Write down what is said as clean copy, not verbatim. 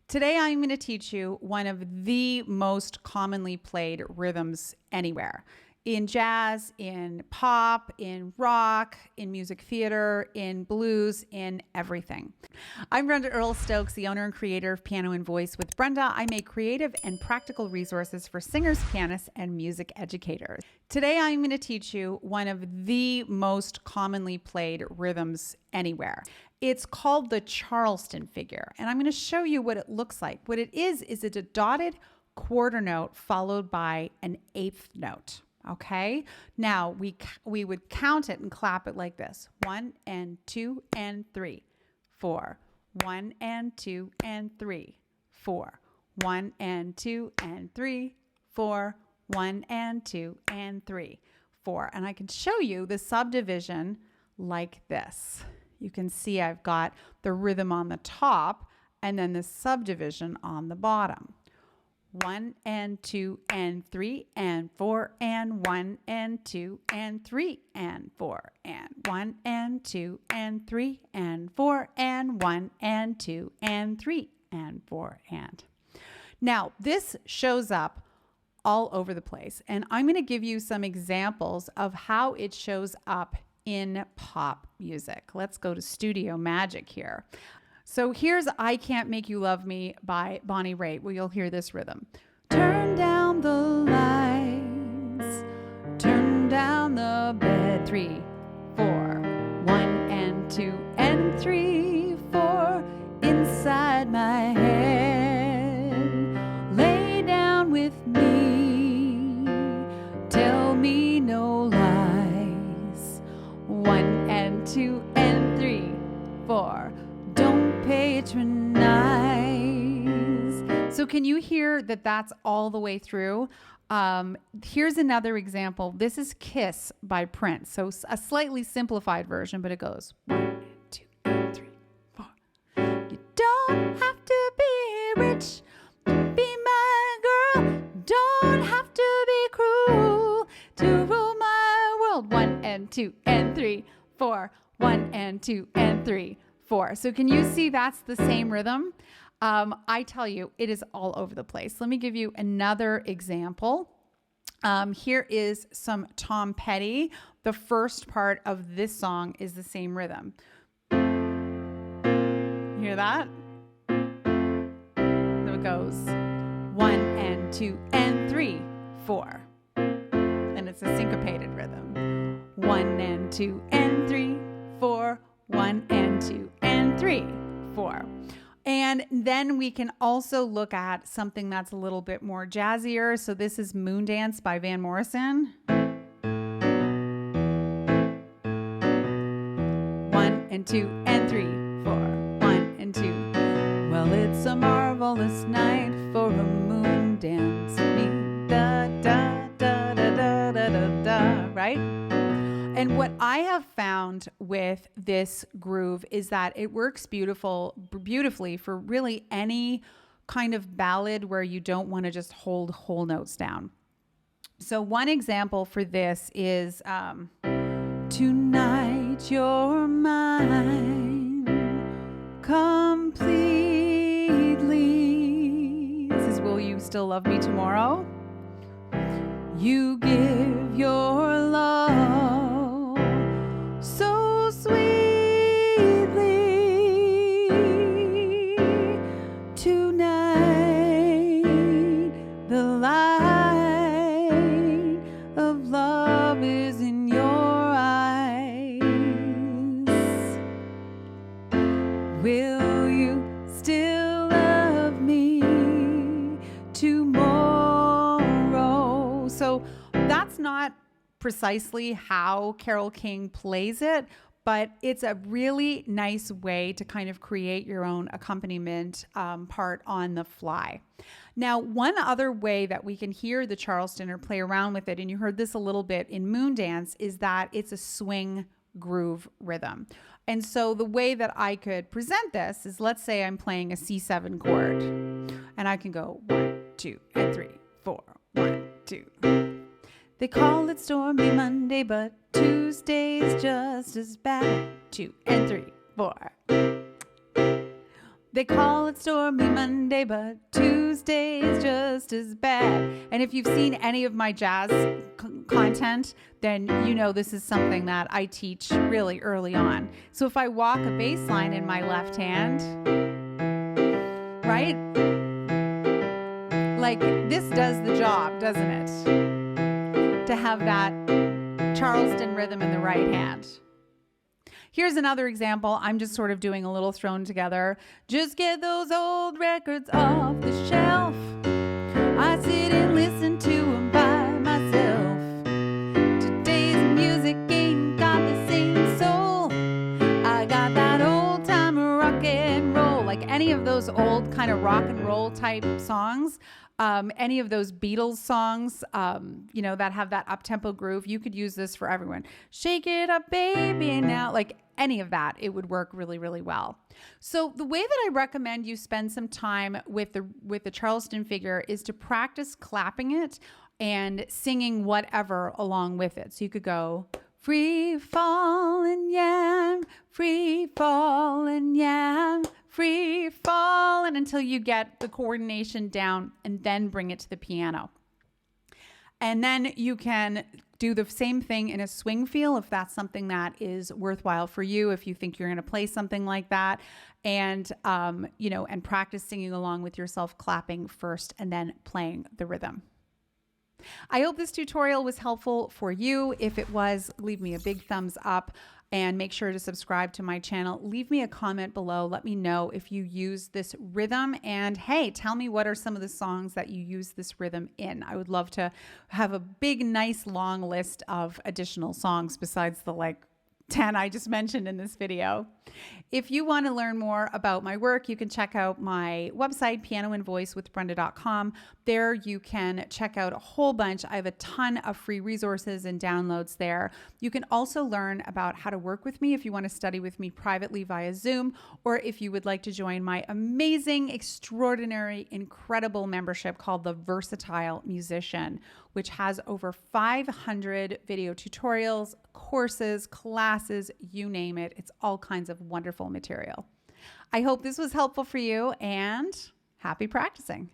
Today I'm going to teach you one of the most commonly played rhythms anywhere. In jazz, in pop, in rock, in music theater, in blues, in everything. I'm Brenda Earl-Stokes, the owner and creator of Piano and Voice. With Brenda, I make creative and practical resources for singers, pianists, and music educators. Today I'm going to teach you one of the most commonly played rhythms anywhere. It's called the Charleston figure, and I'm going to show you what it looks like. What it is it's a dotted quarter note followed by an eighth note. Okay, now we would count it and clap it like this: 1 and 2 and 3, 4. 1 and 2 and 3, 4. 1 and 2 and 3, 4. 1 and 2 and 3, 4. And I can show you the subdivision like this. You can see I've got the rhythm on the top and then the subdivision on the bottom. 1 and 2 and 3 and 4 and 1 and 2 and 3 and 4 and 1 and 2 and 3 and 4 and 1 and 2 and 3 and 4 and. Now this shows up all over the place, and I'm going to give you some examples of how it shows up in pop music. Let's go to Studio Magic here. So here's I Can't Make You Love Me by Bonnie Raitt, where you'll hear this rhythm. Turn down the lights, turn down the bed, 3, 4, 1 and 2 and 3, 4, inside my head, lay down with me, tell me no lies, 1 and 2 and 3, 4, don't patronize. So can you hear that that's all the way through? Here's another example. This is Kiss by Prince. So a slightly simplified version, but it goes 1 and 2 and 3, 4. You don't have to be rich to be my girl. Don't have to be cruel to rule my world. 1 and 2 and 3, 4. 1 and 2 and 3, 4. So can you see that's the same rhythm? I tell you, it is all over the place. Let me give you another example. Here is some Tom Petty. The first part of this song is the same rhythm. Hear that? So it goes 1 and 2 and 3, 4. And it's a syncopated rhythm. 1 and 2 and 3, 4. 1 and 2 and 3, 4. And then we can also look at something that's a little bit more jazzier. So this is Moondance by Van Morrison. 1 and 2 and 3, 4. 1 and 2. Well, it's a marvelous night for a moon dance. Da da da da da da da da. Right? And what I have found with this groove is that it works beautifully for really any kind of ballad where you don't want to just hold whole notes down. So one example for this is Tonight You're Mine Completely. This is Will You Still Love Me Tomorrow? You give your love so sweetly. Tonight the light of love is in your eyes. Will you still love me tomorrow? So that's not precisely how Carole King plays it, but it's a really nice way to kind of create your own accompaniment part on the fly. Now, one other way that we can hear the Charleston or play around with it, and you heard this a little bit in Moondance, is that it's a swing groove rhythm. And so the way that I could present this is, let's say I'm playing a C7 chord, and I can go 1, 2, and 3, 4, 1, 2. They call it stormy Monday, but Tuesday's just as bad. 2 and 3, 4. They call it Stormy Monday, but Tuesday's just as bad. And if you've seen any of my jazz content, then you know this is something that I teach really early on. So if I walk a bass line in my left hand, right? Like this does the job, doesn't it? To have that Charleston rhythm in the right hand. Here's another example. I'm just sort of doing a little thrown together. Just get those old records off the shelf. I sit and listen to them by myself. Today's music ain't got the same soul. I got that old time rock and roll. Like any of those old kind of rock and roll type songs. Any of those Beatles songs, you know, that have that up-tempo groove, you could use this for everyone. Shake it up, baby, now. Like any of that, it would work really, really well. So the way that I recommend you spend some time with the Charleston figure is to practice clapping it and singing whatever along with it. So you could go, free fallin' yam, free fallin' yam, free falling, until you get the coordination down, and then bring it to the piano. And then you can do the same thing in a swing feel if that's something that is worthwhile for you, if you think you're going to play something like that, and you know, and practice singing along with yourself, clapping first and then playing the rhythm. I hope this tutorial was helpful for you. If it was, leave me a big thumbs up. And make sure to subscribe to my channel. Leave me a comment below. Let me know if you use this rhythm. And hey, tell me what are some of the songs that you use this rhythm in. I would love to have a big, nice, long list of additional songs besides the like 10 I just mentioned in this video. If you want to learn more about my work, you can check out my website, pianoandvoicewithbrenda.com. There you can check out a whole bunch. I have a ton of free resources and downloads there. You can also learn about how to work with me if you want to study with me privately via Zoom, or if you would like to join my amazing, extraordinary, incredible membership called the Versatile Musician, which has over 500 video tutorials, courses, classes, you name it. It's all kinds of wonderful material. I hope this was helpful for you, and happy practicing.